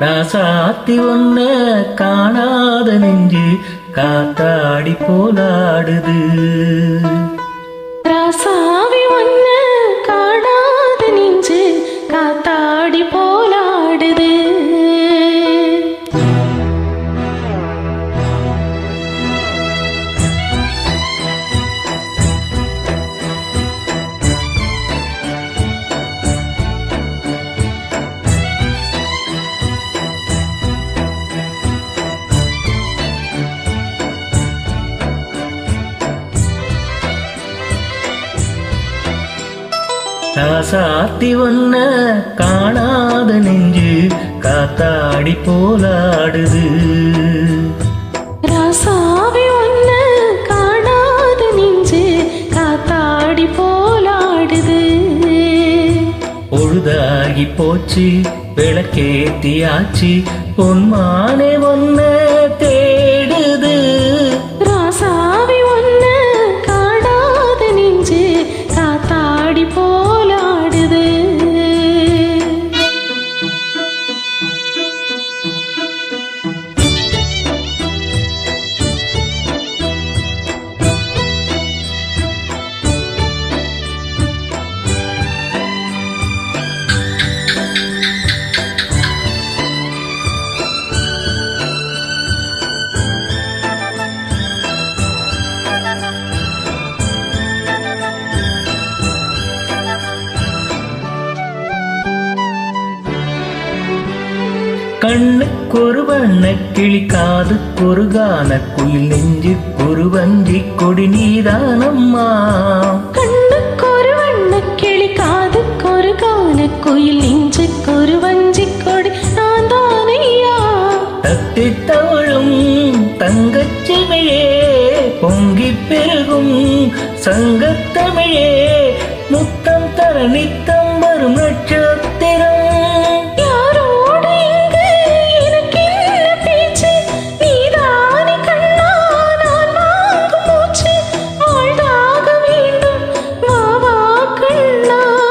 ராசாத்தி ஒன்ன காணாத நெஞ்சு காத்தாடி போலாடுது. ராசாவி ஒன்ன காணாத நெஞ்சு காத்தாடி போலாடுது. ராசாத்தி ஒன்ன காணாத நெஞ்சு காத்தாடி போலாடுது. ராசாவி ஒன்ன காணாத நெஞ்சு காத்தாடி போலாடுது. பொழுதாகி போச்சு விளக்கேத்தியாச்சு பொன்மானே ஒன்ன தேடுது. ராசாவி ஒன்ன காணாத நெஞ்சு காத்தாடி போலாடுது. கண்ணுக்கொரு வண்ண கிளி காதுக்கொரு கான குயில் நெஞ்சுக்கொரு வஞ்சி கொடி நீதானம்மா. கண்ணுக்கொரு வண்ண கிளி காதுக்கொரு கான குயில் நெஞ்சுக்கொரு வஞ்சி கொடி நான் தானையா. தத்தி தவழும் தங்கச்சிமிழே பொங்கி பெருகும் சங்கத்தமிழே முத்தம் தர நித்தம் வரும் நட்சத்திரம்.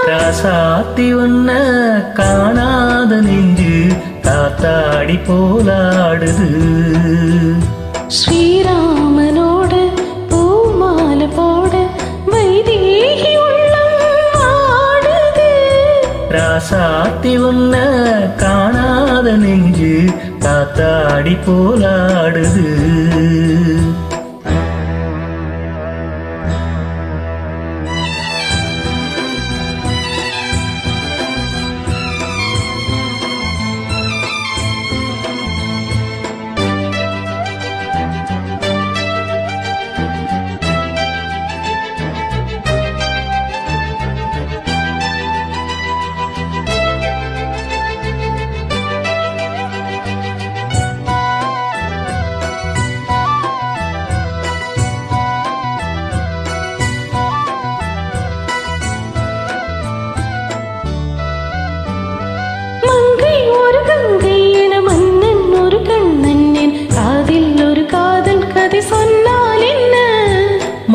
ராசாத்தி ஒன்ன காணாத நெஞ்சு காத்தாடி போலாடுது. ஸ்ரீராமனோட பூமால போட வைதேகி உள்ளம் ஆடுது. ராசாத்தி ஒன்ன காணாத நெஞ்சு காத்தாடி போலாடுது.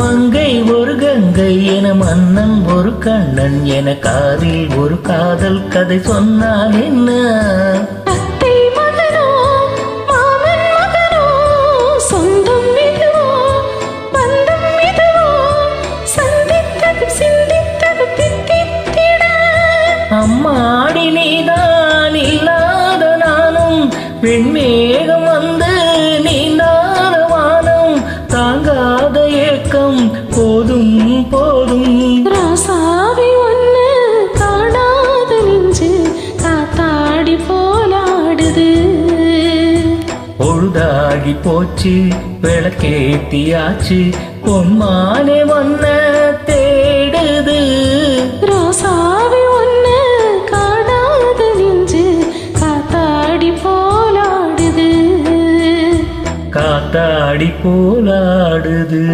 மங்கை ஒரு கங்கை என மன்னன் ஒரு கண்ணன் என காதில் ஒரு காதல் கதை சொன்னால் என்ன. அத்தை மகனோ மாமன் மகனோ சொந்தம் இதுவோ பந்தம் இதுவோ சந்தித்தது சிந்தித்தது தித்தித்திட. அம்மாடி நீதான் இல்லாத நானும் வெண்மேகம் வந்து நீண்டாத வானம் தாங்காத ஏக்கம் போதும் போதும். ராசாவி ஒன்ன காணாத நெஞ்சு காத்தாடி போலாடுது. பொழுதாகி போச்சு விளக்கேத்தியாச்சு பொன்மானே ஒன்ன தேடுது. ராசாவி ஒன்ன காணாத நெஞ்சு காத்தாடி போலாடுது. காத்தாடி போலாடுது.